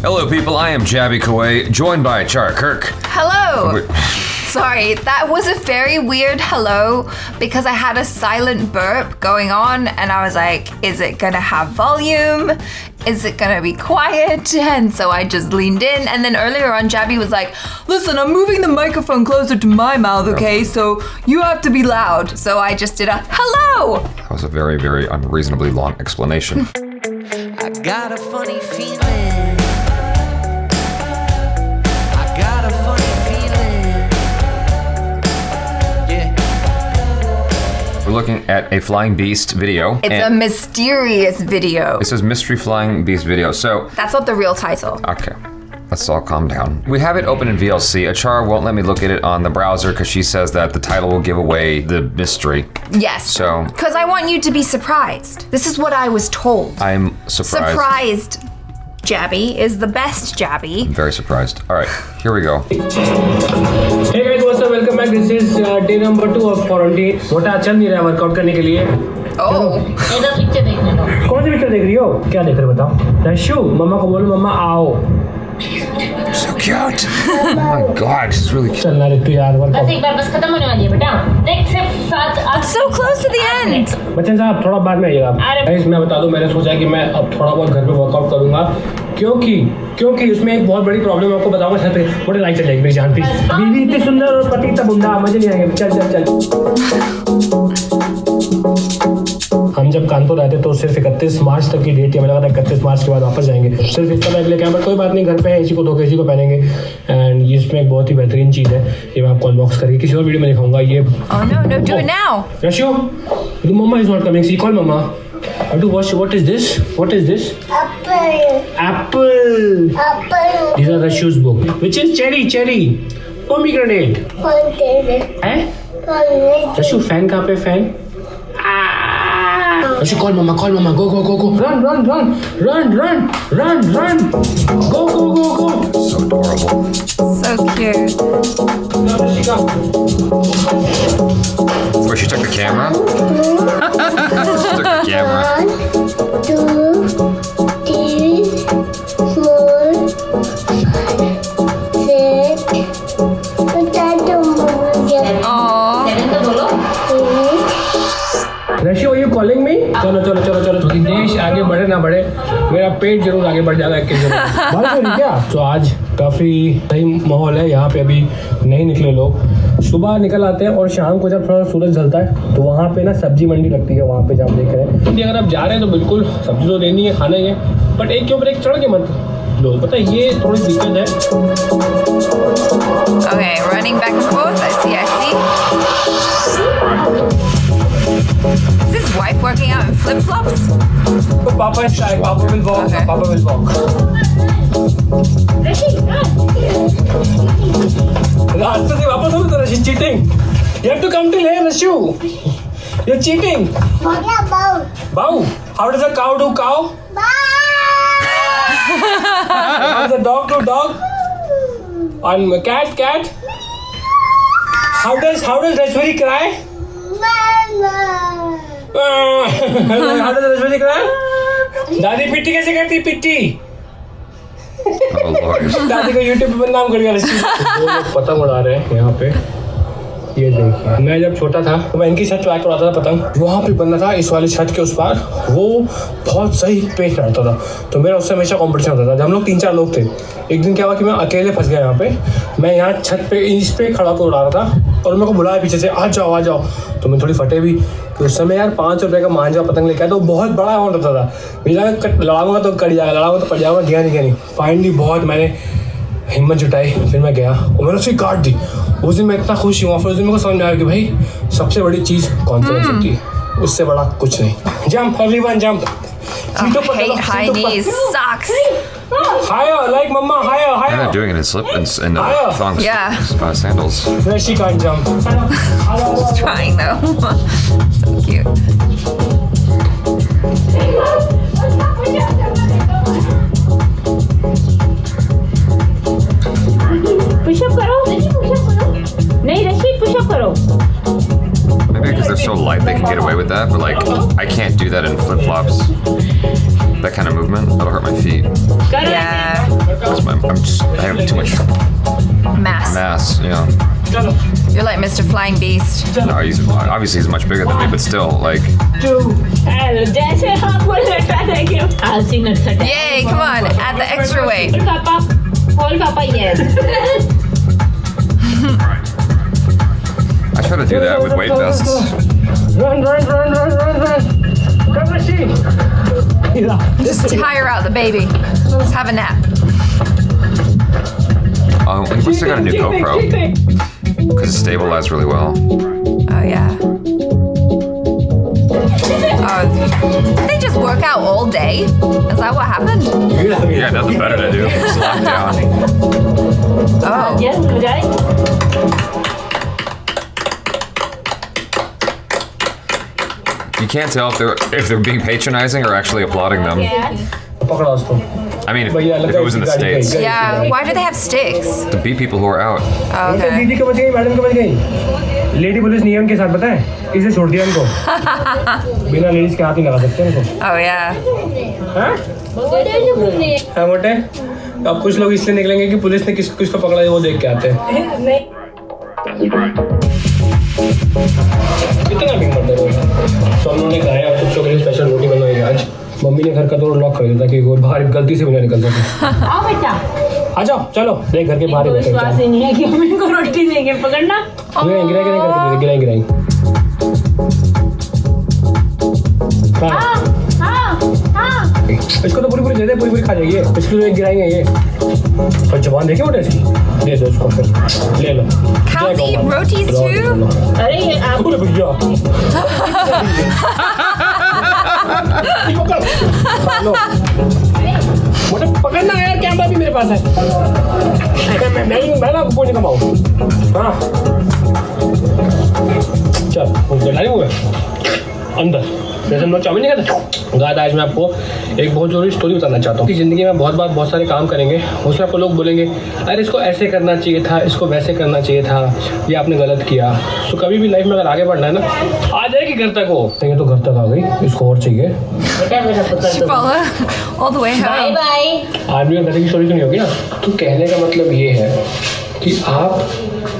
Hello, people. I am Jaby Koay, joined by Achara Kirk. Hello. Sorry, that was a very weird hello because I had a silent burp going on and I was like, is it gonna have volume? Is it gonna be quiet? And so I just leaned in, and then earlier on Jaby was like, listen, I'm moving the microphone closer to my mouth, okay? So you have to be loud. So I just did a hello. That was a very, very unreasonably long explanation. I got a funny feeling. I got a funny feeling. Yeah. We're looking at a flying beast video. It's a mysterious video. It says mystery flying beast video. So That's not the real title. okay, let's all calm down. We have it open in VLC. Achara won't let me look at it on the browser because she says that the title will give away the mystery. Yes. So because I want you to be surprised. This is what I was told. I'm surprised. Surprised Jaby is the best Jaby. I'm very surprised. All right, here we go. Hey guys, what's up? Welcome back. This is day number 2 of quarantine. मोटा चल नहीं रहा workout करने के लिए. Oh. इधर picture देखने दो. कौन सी पिक्चर देख रही हो? क्या देख रहे हो बताओ? रशु, मम्मा को बोलो मम्मा आओ. So cute. Oh my god, she's really cute. चलना रे तू यार बस वर्कआउट. एक बार बस खत्म होने वाली है बेटा. देख सिर्फ 7 It's so close to the end. Bachchan साहब थोड़ा बाद में आइएगा. गाइस मैं बता दूं, मैंने सोचा कि मैं अब थोड़ा बहुत घर पे वर्कआउट करूंगा क्योंकि उसमें एक बहुत बड़ी प्रॉब्लम आपको बताऊंगा. छत पे थोड़ी लाइट चल जाएगी मेरी जान प्लीज. बीवी इतनी सुंदर और पति इतना बुंदा, मजे नहीं आएंगे. चल. हम जब कानपुर आए थे तो सिर्फ 31 मार्च तक की डेट थी. हमें लगा था 31 मार्च के बाद वापस जाएंगे. सिर्फ इतना बैग लेके आए, बट कोई बात नहीं, घर पे है, इसी को धो के इसी को पहनेंगे. एंड इसमें एक बहुत ही बेहतरीन चीज़ है, ये मैं आपको अनबॉक्स करके किसी और वीडियो में दिखाऊंगा. ये Oh no, do it now. रशियो, mamma is not coming. See call mamma. What is this? What is this? Apple. These are Rashu's book. Which is cherry? Pomegranate. हैं? Rashu, fan कहाँ पे fan? Rashu, call mama. Go. Run. Go. So adorable. So cute. Where she took the camera? She took the camera. 1, 2, 3, 4, 5, 6. रशियो, you calling me? चलो. देश आगे बढ़े ना बढ़े, मेरा पेट जरूर आगे बढ़ जाएगा. क्या? तो आज काफ़ी सही माहौल है यहाँ पे. अभी नहीं निकले लोग. सुबह निकल आते हैं और शाम को जब थोड़ा सूरज ढलता है तो वहाँ पे ना सब्जी मंडी लगती है. वहाँ पे जहाँ देख रहे हैं, अगर आप जा रहे हैं तो बिल्कुल सब्जी तो लेनी है, खाना ही है, बट एक के ऊपर एक चढ़ के मत लो. पता है ये थोड़ी दिक्कत है. Okay, running back and forth. I see. Is his wife working out in flip-flops? पापा is shy. Papa will walk. Okay. Papa will walk. रास्ते से वापस हो तो रशी cheating. You have to come till here, Rashu. You're cheating. Bow. How does a cow do cow? How does a dog do dog? And cat? How does Rashwari cry? How does Rashwari cry? दादी पिट्टी कैसे करती? पिट्टी. Oh Lord. दादी को YouTube पे बदनाम कर दिया रशी. वो लोग पतंग उड़ा रहे हैं यहाँ पे. ये देखिए, मैं जब छोटा था तो मैं इनकी छत पे आकर उड़ाता था पतंग. वहाँ पे बनना था इस वाली छत के उस पार, वो बहुत सही पेच लड़ता था, तो मेरा उससे हमेशा कंपटीशन होता था. जब हम लोग 3-4 लोग थे, एक दिन क्या हुआ कि मैं अकेले फंस गया यहाँ पे. मैं यहाँ छत पे इस पे खड़ा होकर उड़ा रहा था और मेरे को बुलाया पीछे से, आ जाओ. तो मैं थोड़ी फटे भी. तो उस समय यार 5 रुपये का मांझा पतंग लेके आया, तो बहुत बड़ा अमाउंट होता था. मुझे लड़ाऊंगा तो कट जाएगा, लड़ाऊंगा तो पड़ जाएगा. गया नहीं. फाइनली बहुत मैंने हिम्मत जुटाई, फिर मैं गया और मैंने उसकी काट दी. उस दिन मैं इतना खुश हुआ. फिर उस दिन मेरे को समझ में आया कि भाई सबसे बड़ी चीज़ कॉन्फिडेंस होती है, उससे बड़ा कुछ नहीं. Jump everyone jump. I hate high knees. Sucks. Higher, like mama, higher. And they're doing it in thongs. Yeah. Sandals. Where she can't jump. She's trying though. So cute. Push up करो. नहीं रशी pushup करो. Maybe because they're so light they can get away with that, but like I can't do that in flip-flops. That kind of movement, that'll hurt my feet. Yeah. I have too much mass. Yeah. You're like Mr. Flying Beast. No, he's much bigger than me, but still, like. जैसे हाँ बोल रहा था कि I'll sing it. Yay, come on, add the extra weight. Hold Papa, yes. I try to do that with weight vests. Run. Come, Rashi. Just tire out the baby. Let's have a nap. Oh, he must have got a new GoPro. Because it's stabilized really well. Oh, yeah. Oh, did they just work out all day? Is that what happened? Yeah, nothing better to do. Just lock down. Oh. Yes, Jai. You can't tell if they're being patronizing or actually applauding them. पकड़ा उसको. I mean, if it was in the States. Yeah, why do they have sticks? To beat people who are out. Oh, okay. दीदी के बच गई, madam के बच गई. Lady police नियम के साथ, पता है, इसे छोड़ दिया इनको. बिना लेडीज के हाथ नहीं लगा सकते इनको. Oh, yeah. हाँ मोटे. अब कुछ लोग इसलिए निकलेंगे कि पुलिस ने किसको पकड़ा है वो देख के आते हैं. कितना बिग मर्डर हुआ. तो हम लोगों ने कहा है आप बच्चों के लिए स्पेशल रोटी बनवाएंगे आज. मम्मी ने घर का door लॉक कर दिया ताकि कोई बाहर गलती से भी ना निकल सके. आओ बेटा. आ जाओ, चलो देख घर के बाहर ही बैठे. विश्वास ही नहीं है कि हम इनको रोटी देंगे. पकड़ना. गिराई. इसको तो पूरी दे दे, पूरी खा जाइए. इसको तो एक गिराएंगे ये. और जबान देखिए मोटे इसकी. दे दो इसको फिर. ले लो. Cows eat rotis too? अरे ये आप. अरे भैया. मोटे पकड़ना है यार, कैमरा भी मेरे पास है. मैं ना पूछ कमाऊँ. हाँ. चल, वो गलाई हुआ है. अंदर. जैसे हम लोग चाउमीन नहीं खाते. गाइस आज मैं आपको एक बहुत जरूरी स्टोरी बताना चाहता हूँ कि ज़िंदगी में बहुत बार बहुत सारे काम करेंगे. उसमें आपको लोग बोलेंगे अरे इसको ऐसे करना चाहिए था, इसको वैसे करना चाहिए था, ये आपने गलत किया. तो कभी भी लाइफ में अगर आगे बढ़ना है ना, आ जाएगी घर तक वो. ये तो घर तक आ गई, इसको और चाहिए. Follow all the way home. Bye bye. आदमी का घर की स्टोरी सुनी होगी ना. तो कहने का मतलब ये है कि आप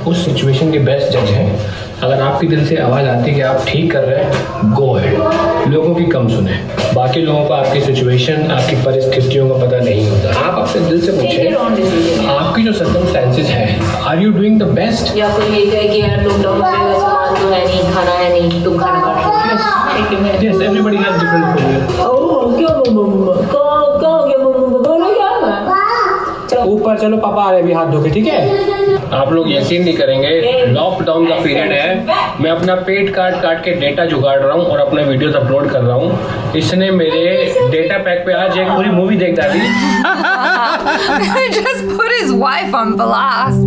उस सिचुएशन के बेस्ट जज हैं. अगर आपके दिल से आवाज़ आती है कि आप ठीक कर रहे हैं, गो अहेड. लोगों की कम सुने. बाकी लोगों को आपकी सिचुएशन, आपकी परिस्थितियों का पता नहीं होता. आप अपने दिल से पूछें आपकी जो सर्कमस्टेंसेस हैं, are you doing the best. या कोई ये कहे कि यार लॉकडाउन में सामान तो है नहीं, खाना है नहीं, तुम खाना खा. Yes, everybody has different opinion. क्या ऊपर चलो, पापा आ रहे अभी हाथ धो के. ठीक है. आप लोग यकीन नहीं करेंगे, लॉकडाउन का पीरियड है. मैं अपना पेट काट के डेटा जुगाड़ रहा हूँ और अपने वीडियोस अपलोड कर रहा हूँ. इसने मेरे डेटा पैक पे आज एक पूरी मूवी देख डाली. Just put his wife on blast.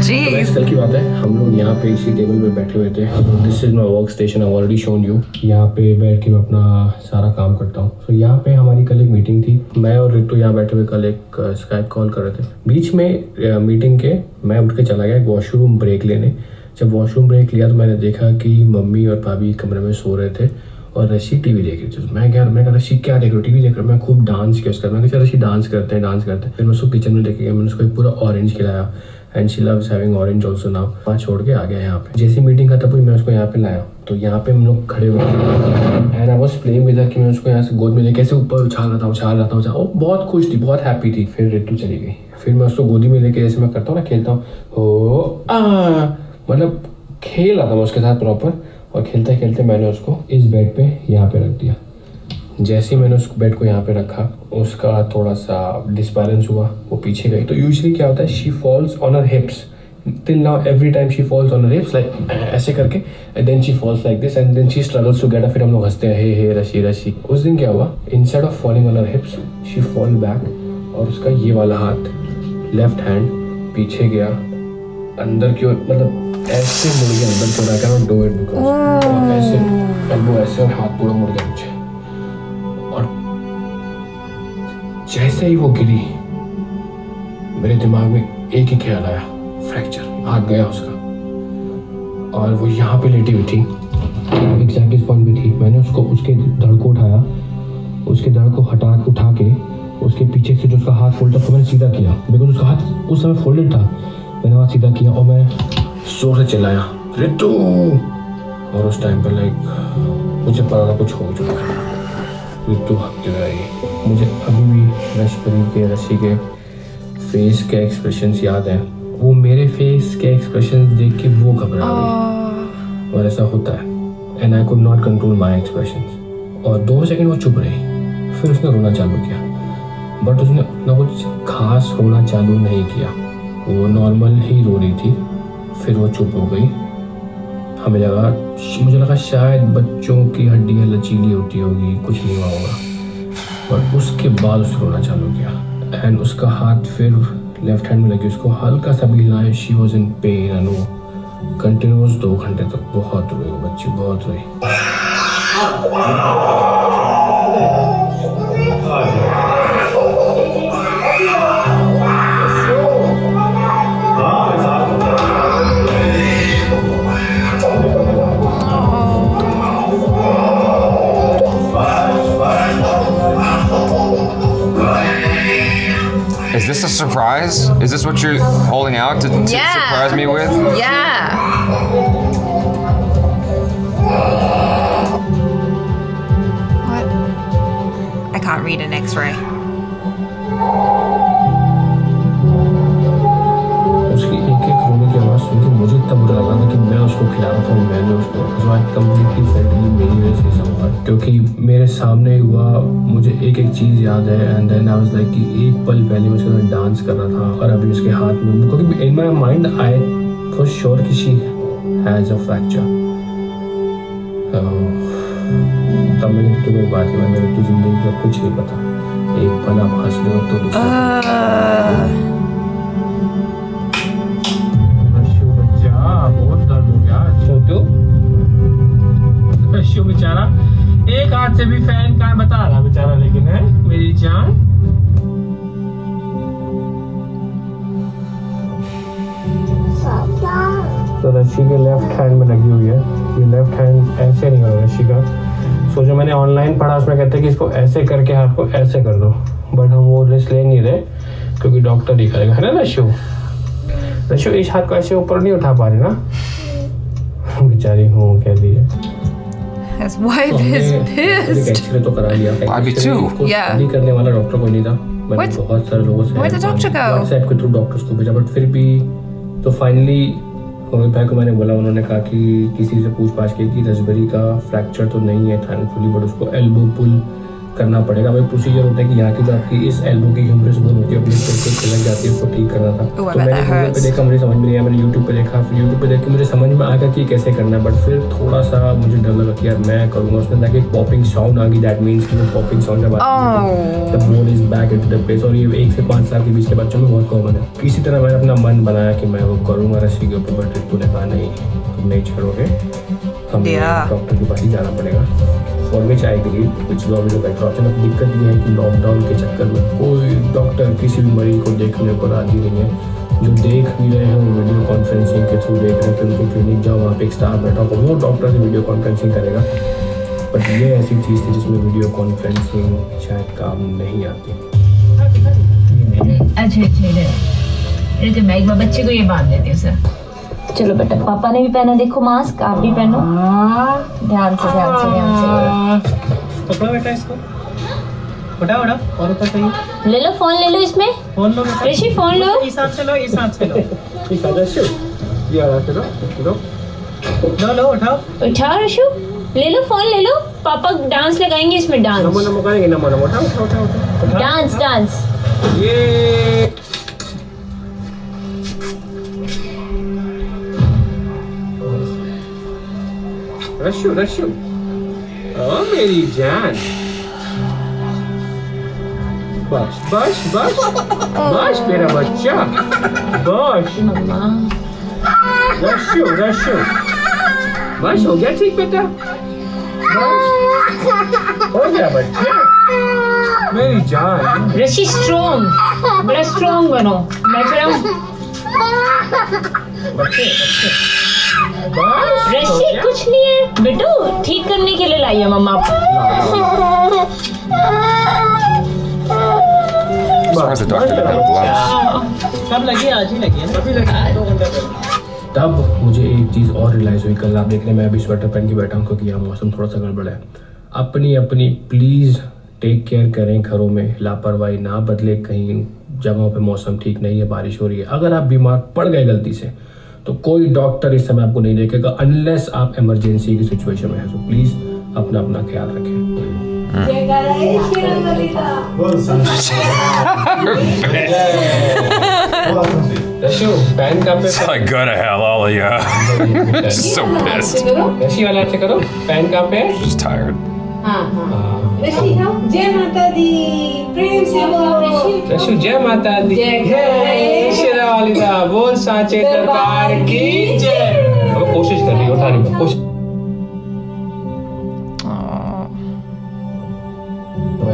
Jeez. कल की बात है, हम लोग यहाँ पे इसी टेबल पे बैठे हुए थे. This is my work station. I already shown you. यहाँ पे बैठ के मैं अपना सारा काम करता हूँ. तो यहाँ पे हमारी कल एक मीटिंग थी. मैं और रितु यहाँ बैठे हुए कल एक स्काइप कॉल कर रहे थे. बीच में मीटिंग के मैं उठ के चला गया वॉशरूम ब्रेक लेने. जब वॉशरूम ब्रेक लिया तो मैंने देखा कि मम्मी और भाभी कमरे में सो रहे थे और रशी टीवी देख रही थी. मैं कहा रशी क्या देख रही हो. टीवी देख रहा हूँ. मैं खूब डांस किया उसका. मैं कहा रशी डांस करते हैं. फिर मैं उसको किचन में लेके गया. मैंने उसको एक पूरा ऑरेंज खिलाया and she loves having orange also now. वहाँ छोड़ के आ गया यहाँ पे. जैसी मीटिंग खत्म हुई मैं उसको यहाँ पे लाया. तो यहाँ पे हम लोग खड़े हुए and I was playing with her कि मैं उसको यहाँ से गोद में लेके कैसे ऊपर उछाल रहा था. वो बहुत खुश थी, बहुत हैप्पी थी. फिर रितु चली गई. फिर मैं उसको गोदी में लेके जैसे मैं करता हूँ ना, खेलता हूँ, मतलब खेल रहा था मैं उसके साथ प्रॉपर. और खेलते खेलते मैंने उसको इस बेड पे यहाँ पे रख दिया. जैसे ही मैंने उस बेड को यहाँ पे रखा, उसका थोड़ा सा डिसबैलेंस हुआ, वो पीछे गई. तो यूजुअली क्या होता है, she falls on her हिप्स. Till now, every time she falls on her hips, like ऐसे करके, and then she falls like this, and then she struggles to get up. फिर हम लोग हंसते हैं, हे रशी. उस दिन क्या हुआ, instead of falling on her hips, she fall back, और उसका ये वाला हाथ, left hand, पीछे गया, अंदर की ओर, मतलब ऐसे मुड़ गया अंदर की ओर. I cannot do it because ऐसे, elbow ऐसे और हाथ पूरा मुड़ गया पीछे. और जैसे ही वो गिरी, मेरे दिमाग में एक ही ख्याल आया, फ्रैक्चर. हाथ गया उसका. और वो यहाँ पे लेटी हुई थी, एग्जैक्ट इस पॉइंट पे थी. मैंने उसको उसके धड़ को उठाया, उसके धड़ को उठा के उसके पीछे से जो उसका हाथ फोल्ड था, तो मैंने सीधा किया बिकॉज उसका हाथ उस समय फोल्डेड था। मैंने हाथ सीधा किया और मैं जोर से चिल्लाया रितु, और उस टाइम पर लाइक मुझे पता था कुछ हो चुका है। रितु भागते हुए आई। मुझे अभी भी रशी के फेस के एक्सप्रेशंस याद हैं। वो मेरे फेस के एक्सप्रेशंस देख के वो घबरा गई, और ऐसा होता है। And I could not control my expressions. और 2 सेकंड वो चुप रही, फिर उसने रोना चालू किया, बट उसने ना कुछ खास रोना चालू नहीं किया, वो नॉर्मल ही रो रही थी। फिर वो चुप हो गई। मुझे लगा शायद बच्चों की हड्डियाँ लचीली होती होगी, कुछ नहीं हुआ होगा। और उसके बाद उसने रोना चालू किया एंड उसका हाथ फिर लेफ्ट हैंड में लगी, उसको हल्का सा भी हिलाया। She was in pen and वो कंटिन्यूस 2 घंटे तक बहुत रोई, वो बच्ची बहुत रोई। Is this a surprise? Is this what you're holding out to surprise me with? Yeah. What? I can't read an X-ray. उसकी एक रोने की आवाज़ सुन के मुझे इतना बुरा लगा था कि मैं उसको खिला रहा था, मैंने उसको कम्प्लीटली फेल्टली मेरी वजह से सब हुआ, क्योंकि मेरे सामने हुआ। मुझे एक चीज़ याद है and then I was like कि एक पल पहले मैं उसके साथ डांस कर रहा था और अभी उसके हाथ में, क्योंकि in my mind I was sure कि शी हैज़ अ फ्रैक्चर। तब मैंने तुम्हें बात की, मैंने तो जिंदगी का कुछ नहीं पता। एक पल आप हंस रहे हो तो दूसरा बहुत दर्द हो गया। छोटू रशियो बेचारा एक हाथ से भी फैन का बता रहा बेचारा, लेकिन है मेरी जान। तो रशी के लेफ्ट हैंड में लगी हुई है। ये लेफ्ट हैंड ऐसे नहीं हो रशी का। सो जो मैंने ऑनलाइन पढ़ा उसमें कहते हैं कि इसको ऐसे करके हाथ को ऐसे कर दो, बट हम वो रिस्क ले नहीं रहे क्योंकि डॉक्टर ही करेगा, है ना रशियो? रशियो इस हाथ को ऐसे ऊपर नहीं उठा पा रही ना, बेचारी हो कह रही है। His wife is pissed. X ray तो करा लिया। I'd be too. Yeah. नहीं करने वाला डॉक्टर कोई नहीं था। मैंने बहुत सारे लोगों से Where'd the doctor go? WhatsApp के थ्रू डॉक्टर्स को भेजा, बट फिर भी तो फाइनली अमित भाई को मैंने बोला, उन्होंने कहा कि किसी से पूछ-पाछ के कि रसबेरी का फ्रैक्चर तो नहीं है थैंकफुली, बट उसको एल्बो पुल करना पड़ेगा। भाई प्रोसीजर होता है कि यहाँ की जो आपकी इस एल्बो की ह्यूमरस बोन होती है अपनी से खिलक जाती है, उसको ठीक करना था। तो मैंने गूगल पे देखा, मुझे समझ में नहीं आया। मैंने यूट्यूब पे देखा, फिर यूट्यूब पे देख के मुझे समझ में आया कि कैसे करना है, बट फिर थोड़ा सा मुझे डर लगा कि यार मैं करूँगा। उसने ताकि एक पॉपिंग साउंड आ गई, दैट मीन्स कि वो पॉपिंग साउंड जब आती है the bone is back into the place. और ये 1 से 5 साल के बीच के बच्चों में बहुत कॉमन है। इसी तरह मैंने अपना मन बनाया कि मैं वो करूँगा रस्सी के ऊपर, बट रितु ने कहा नहीं तुम नहीं छोड़ोगे, हमें डॉक्टर के पास ही जाना पड़ेगा। For which I believe which is always a better option. अब दिक्कत ये है कि लॉकडाउन के चक्कर में कोई डॉक्टर किसी भी मरीज को देखने को राजी नहीं है। जो देख भी रहे हैं वो वीडियो कॉन्फ्रेंसिंग के थ्रू देख रहे हैं कि उनकी क्लिनिक जाओ, वहाँ पे एक स्टाफ बैठा होगा, वो डॉक्टर से वीडियो कॉन्फ्रेंसिंग करेगा। बट ये ऐसी चीज़ थी जिसमें वीडियो कॉन्फ्रेंसिंग शायद काम नहीं आती। अच्छा इधर मैं एक बार बच्चे को ये बांध देती हूँ सर। चलो बेटा, पापा ने भी पहना, देखो मास्क, आप भी पहनो। ध्यान से ध्यान से ध्यान से। पकड़ो बेटा इसको, उठाओ उठाओ, और ऊपर चाहिए। ले लो फोन, ले लो इसमें फोन लो बेटा, ऋषि फोन लो। इस हाथ से लो, इस हाथ से लो। ठीक है रशु, ये हाथ से लो, लो लो उठाओ। उठाओ ऋषु, ले लो फोन, ले लो। पापा डांस लगाएंगे इसमें, डांस। नमो नमो करेंगे, नमो नमो, उठाओ उठाओ उठाओ उठाओ। Dance dance. ये रशु रशु, ओ मेरी जान, बस बस बस बस मेरा बच्चा, बस मम्मा रशु रशु, बस हो गया ठीक बेटा, बस हो गया बच्चा मेरी जान। ऋषि स्ट्रॉन्ग, बड़ा स्ट्रॉन्ग बनो। मैं फिर बच्चे बस ऋषि कुछ नहीं है बेटू, ठीक करने के लिए लाई है मम्मा। surprised the doctor didn't have gloves. सब लगी आज ही लगी है ना, अभी लगी 2 घंटे पहले। तब मुझे एक चीज़ और रियलाइज़ हुई, कल आप देख रहे हैं मैं अभी स्वेटर पहन के बैठा हूँ क्योंकि यहाँ मौसम थोड़ा सा गड़बड़ है। अपनी प्लीज़ टेक केयर करें, घरों में लापरवाही ना बदले, कहीं जगहों पे मौसम ठीक नहीं है, बारिश हो रही है। अगर आप बीमार पड़ गए गलती से तो कोई डॉक्टर इस समय आपको नहीं देखेगा अनलेस आप इमरजेंसी की सिचुएशन में है। तो प्लीज़ अपना ख्याल रखें। रशु पैन का पे It's like, go to hell, all of you. Just so pissed. रशी वाला अच्छे करो, पैन का पे Just tired. जय माता दी, प्रेम से बोलो। रशु जय माता दी, जय शेरा वाली दा, बोल साचे दरबार की जय। अब कोशिश कर रही हो उठाने की कोशिश।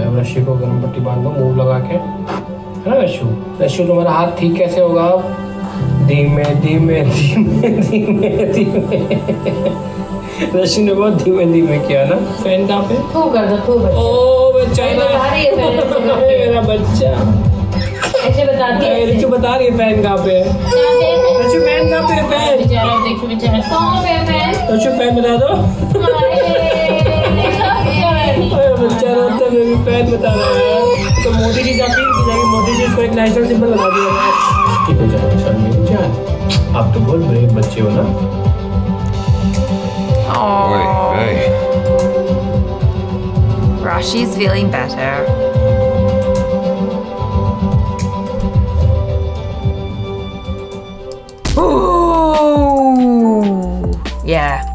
अब रशी को गर्म पट्टी बांध दो मुंह लगा के, है ना रशु? रशु तुम्हारा हाथ ठीक कैसे होगा? धीमे धीमे धीमे धीमे धीमे। रशि ने बहुत धीमे धीमे किया ना। फैन कहाँ पे? थू कर दो, थू बच्चा। ओ बच्चा मेरा बच्चा ऐसे बताती है। रिचू बता रही है फैन कहाँ पे? रशु फैन कहाँ पे? फैन बेचारा देखो बेचारा कहाँ पे फैन? रशु फैन बता दो। बच्चा रोता है, मैं फैन बता रहा है। तो मोदी जी जाके मोदी जी इसको एक नेशनल सिंबल लगा दिया। ठीक हो जाएगा सर, मेरी जान। आप तो बहुत ब्रेव बच्चे हो ना। Hey. Rashi's feeling better. Ooh. Yeah.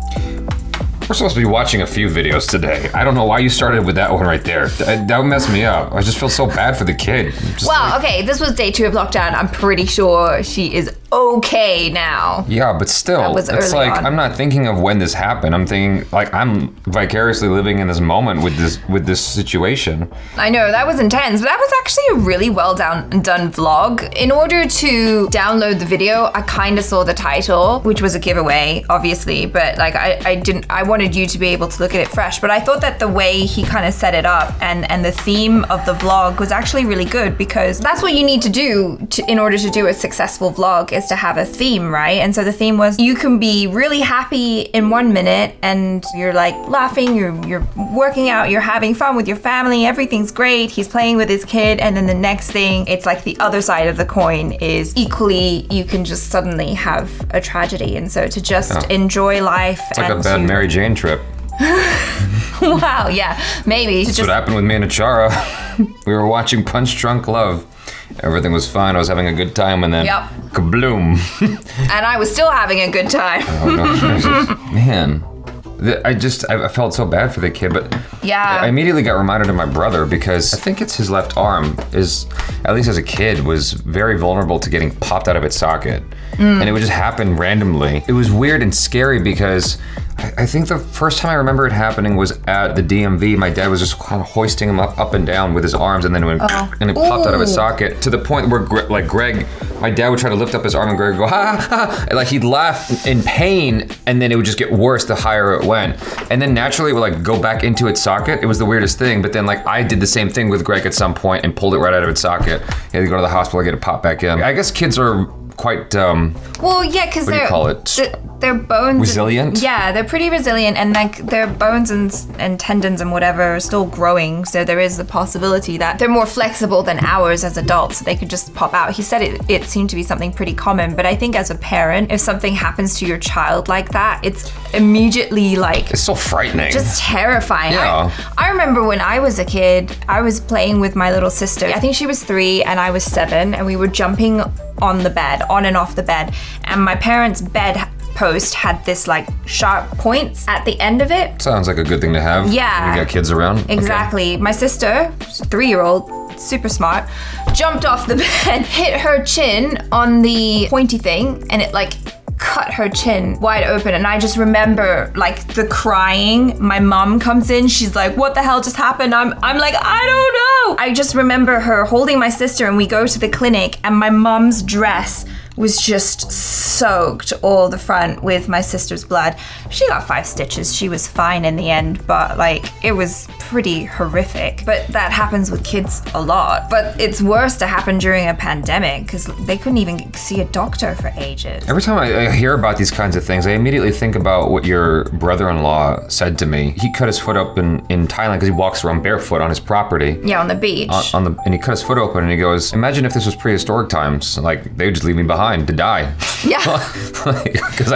We're supposed to be watching a few videos today. I don't know why you started with that one right there. That messed me up. I just feel so bad for the kid. Well, okay, this was day 2 of lockdown. I'm pretty sure she is okay now. Yeah, but still, That was it's early like on. I'm not thinking of when this happened. I'm thinking like I'm vicariously living in this moment with this situation. I know, that was intense, but that was actually a really well done vlog. In order to download the video, I kind of saw the title, which was a giveaway, obviously, but like I wanted you to be able to look at it fresh, but I thought that the way he kind of set it up and the theme of the vlog was actually really good, because that's what you need to do in order to do a successful vlog, is to have a theme, right? And so the theme was, you can be really happy in 1 minute and you're like laughing, you're working out, you're having fun with your family, everything's great, he's playing with his kid, and then the next thing, it's like the other side of the coin is equally, you can just suddenly have a tragedy. And so to just enjoy life. It's like a bad Mary Jane trip. Wow, yeah, maybe. That's what happened with me and Achara. We were watching Punch Drunk Love. Everything was fine. I was having a good time, and then kabloom. And I was still having a good time. Oh no, man. I felt so bad for the kid, but yeah, I immediately got reminded of my brother, because I think it's his left arm is, at least as a kid, was very vulnerable to getting popped out of its socket. And it would just happen randomly. It was weird and scary, because I think the first time I remember it happening was at the DMV. My dad was just kind of hoisting him up and down with his arms, and then and it popped out of its socket, to the point where Greg, my dad would try to lift up his arm, and Greg would go, ha, ha, ha. And, like, he'd laugh in pain, and then it would just get worse the higher it went. And then naturally it would like go back into its socket. It was the weirdest thing. But then like I did the same thing with Greg at some point and pulled it right out of its socket. He had to go to the hospital, get it popped back in. I guess kids are quite well, yeah, because their bones resilient. Yeah, they're pretty resilient, and like their bones and tendons and whatever are still growing, so there is the possibility that they're more flexible than ours as adults, so they could just pop out. He said it seemed to be something pretty common, but I think as a parent, if something happens to your child like that, it's immediately like, it's so frightening, just terrifying. Yeah. I remember when I was a kid, I was playing with my little sister. I think she was 3 and I was 7, and we were jumping on the bed, on and off the bed, and my parents' bed post had this like sharp points at the end of it. Sounds like a good thing to have. Yeah. When you got kids around. Exactly. Okay. My sister, 3-year-old, super smart, jumped off the bed, hit her chin on the pointy thing, and it like cut her chin wide open. And I just remember like the crying. My mom comes in, she's like, what the hell just happened? I'm like, I don't know. I just remember her holding my sister, and we go to the clinic, and my mom's dress was just soaked all the front with my sister's blood. She got 5 stitches. She was fine in the end, but like it was pretty horrific. But that happens with kids a lot. But it's worse to happen during a pandemic because they couldn't even see a doctor for ages. Every time I hear about these kinds of things, I immediately think about what your brother-in-law said to me. He cut his foot up in Thailand because he walks around barefoot on his property. Yeah, on the beach. And he cut his foot open and he goes, imagine if this was prehistoric times, like they would just leave me behind to die. Yeah.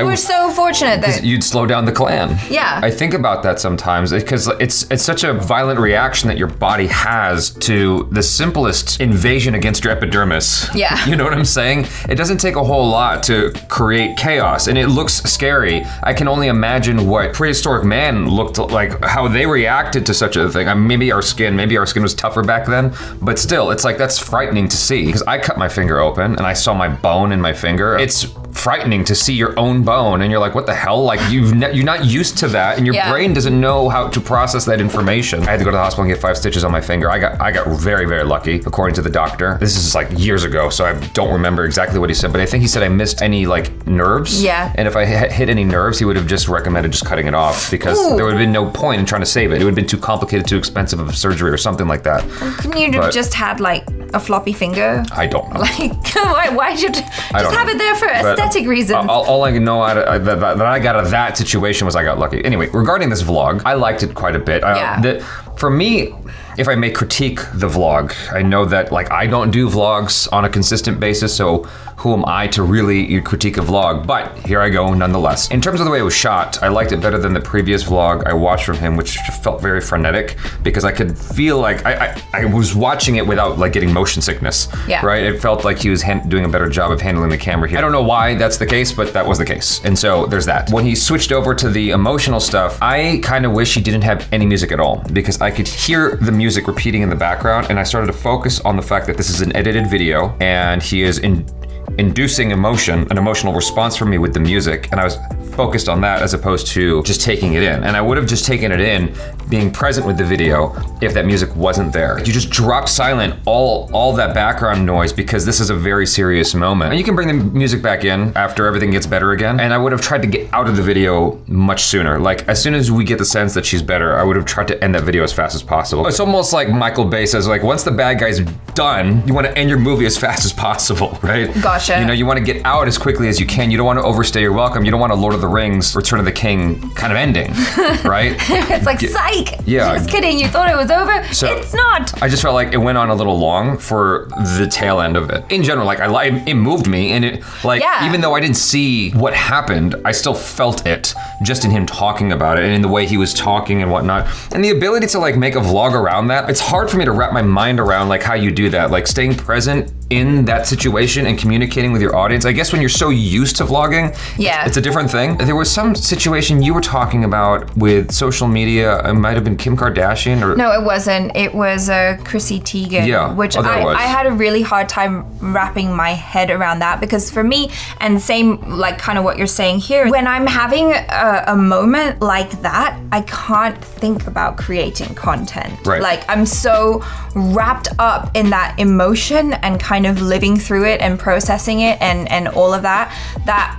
We're so fortunate that you'd slow down the clan. Yeah. I think about that sometimes because it's such a violent reaction that your body has to the simplest invasion against your epidermis. Yeah. You know what I'm saying? It doesn't take a whole lot to create chaos, and it looks scary. I can only imagine what prehistoric man looked like, how they reacted to such a thing. I mean, maybe our skin was tougher back then, but still, it's like that's frightening to see because I cut my finger open and I saw my bone in my finger. It's frightening to see your own bone and you're like, what the hell? Like you're not used to that and your brain doesn't know how to process that information. I had to go to the hospital and get 5 stitches on my finger. I got very, very lucky according to the doctor. This is like years ago, so I don't remember exactly what he said, but I think he said I missed any like nerves. Yeah. And if I hit any nerves, he would have just recommended just cutting it off because there would have been no point in trying to save it. It would have been too complicated, too expensive of a surgery or something like that. Couldn't you have just had like a floppy finger? I don't know. Like, why'd you just have it there for aesthetic reasons? All I know that I got out of that situation was I got lucky. Anyway, regarding this vlog, I liked it quite a bit. For me, if I may critique the vlog, I know that like I don't do vlogs on a consistent basis, so who am I to really critique a vlog? But here I go nonetheless. In terms of the way it was shot, I liked it better than the previous vlog I watched from him, which felt very frenetic because I could feel like I was watching it without like getting motion sickness. Yeah. Right? It felt like he was doing a better job of handling the camera here. I don't know why that's the case, but that was the case. And so there's that. When he switched over to the emotional stuff, I kind of wish he didn't have any music at all because I could hear the music repeating in the background and I started to focus on the fact that this is an edited video and he is inducing an emotional response from me with the music, and I was focused on that as opposed to just taking it in. And I would have just taken it in being present with the video if that music wasn't there. You just drop silent all that background noise because this is a very serious moment. And you can bring the music back in after everything gets better again. And I would have tried to get out of the video much sooner. Like as soon as we get the sense that she's better, I would have tried to end that video as fast as possible. It's almost like Michael Bay says, like once the bad guy's done, you want to end your movie as fast as possible, right? Gotcha. You know, you want to get out as quickly as you can. You don't want to overstay your welcome. You don't want a Lord of the Rings, Return of the King kind of ending, right? It's like, psych! Yeah. Just kidding, you thought it was over? So, it's not! I just felt like it went on a little long for the tail end of it. In general, like it moved me, and it even though I didn't see what happened, I still felt it just in him talking about it and in the way he was talking and whatnot. And the ability to like make a vlog around that, it's hard for me to wrap my mind around like how you do that, like staying present in that situation and communicating with your audience. I guess when you're so used to vlogging, it's a different thing. There was some situation you were talking about with social media. It might have been Kim Kardashian or... No, it wasn't. It was Chrissy Teigen, which I had a really hard time wrapping my head around that because for me, and same like kind of what you're saying here, when I'm having a moment like that, I can't think about creating content. Right. Like I'm so wrapped up in that emotion and kind of living through it and processing it and all of that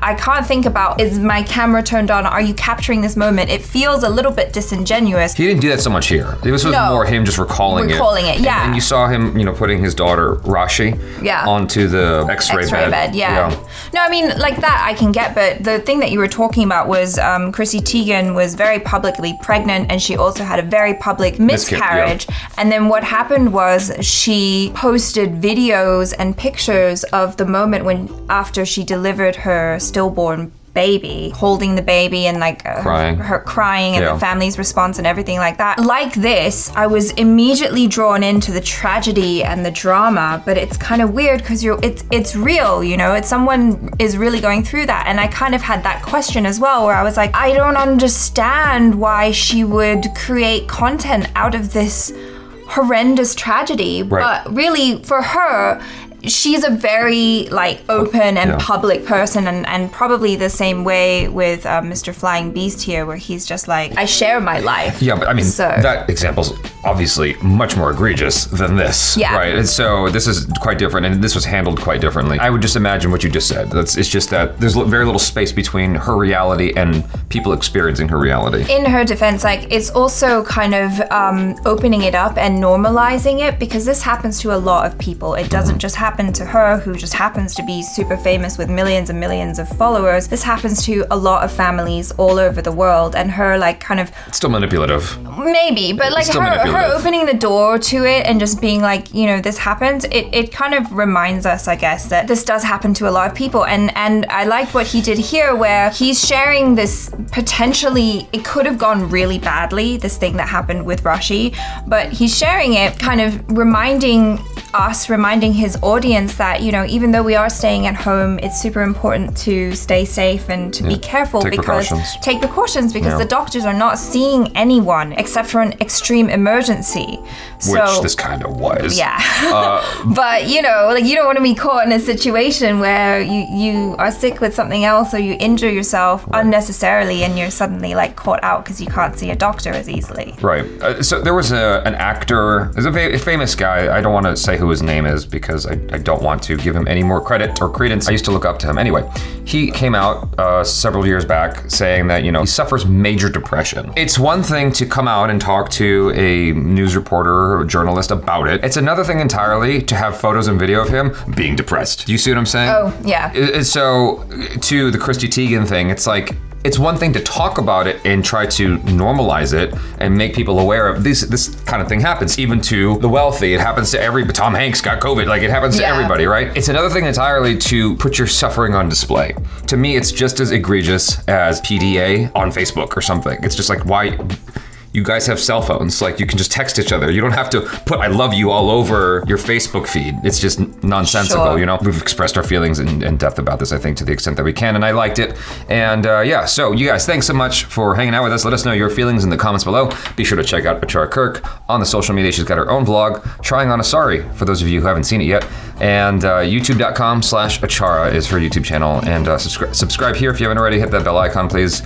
I can't think about, is my camera turned on? Are you capturing this moment? It feels a little bit disingenuous. He didn't do that so much here. This was more him just recalling it. Yeah. And you saw him, putting his daughter, Rashi, onto the X-ray bed. Yeah. No, I mean, like that I can get, but the thing that you were talking about was Chrissy Teigen was very publicly pregnant and she also had a very public miscarriage. And then what happened was she posted videos and pictures of the moment after she delivered her stillborn baby, holding the baby and like her crying and the family's response and everything like that. Like this, I was immediately drawn into the tragedy and the drama, but it's kind of weird because it's real, it's someone is really going through that. And I kind of had that question as well where I was like, I don't understand why she would create content out of this horrendous tragedy. Right. But really for her, she's a very like open and public person, and probably the same way with Mr. Flying Beast here, where he's just like, I share my life. Yeah, but I mean, that example's obviously much more egregious than this, right? And so this is quite different, and this was handled quite differently. I would just imagine what you just said. It's just that there's very little space between her reality and people experiencing her reality. In her defense, like, it's also kind of opening it up and normalizing it, because this happens to a lot of people. It doesn't just happen to her, who just happens to be super famous with millions and millions of followers. This happens to a lot of families all over the world, and her like kind of still manipulative. Maybe, but like her opening the door to it and just being like, you know, this happens, it kind of reminds us, I guess, that this does happen to a lot of people. And I liked what he did here, where he's sharing this potentially, it could have gone really badly, this thing that happened with Rashi, but he's sharing it, kind of reminding his audience that, you know, even though we are staying at home, it's super important to stay safe and to be careful, take precautions because the doctors are not seeing anyone except for an extreme emergency. Which this kind of was. Yeah. But, you know, like, you don't want to be caught in a situation where you are sick with something else, or you injure yourself unnecessarily, and you're suddenly like caught out because you can't see a doctor as easily. Right. So there was an actor, there's a famous guy, I don't want to say who his name is because I don't want to give him any more credit or credence. I used to look up to him. Anyway, he came out several years back saying that, you know, he suffers major depression. It's one thing to come out and talk to a news reporter or journalist about it. It's another thing entirely to have photos and video of him being depressed. Do you see what I'm saying? Oh, yeah. So to the Christy Teigen thing, it's like, it's one thing to talk about it and try to normalize it and make people aware of this kind of thing happens even to the wealthy. It happens to Tom Hanks got COVID, like it happens to everybody, right? It's another thing entirely to put your suffering on display. To me, it's just as egregious as PDA on Facebook or something. It's just like, why? You guys have cell phones, like you can just text each other. You don't have to put I love you all over your Facebook feed. It's just nonsensical, you know? We've expressed our feelings in depth about this, I think, to the extent that we can, and I liked it. And so you guys, thanks so much for hanging out with us. Let us know your feelings in the comments below. Be sure to check out Achara Kirk on the social media. She's got her own vlog, Trying on a Sari, for those of you who haven't seen it yet. And youtube.com/Achara is her YouTube channel. And subscribe here if you haven't already. Hit that bell icon, please.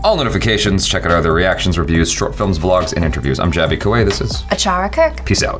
All notifications, check out other reactions, reviews, short films, vlogs, and interviews. I'm Jaby Koay. This is Achara Kirk. Peace out.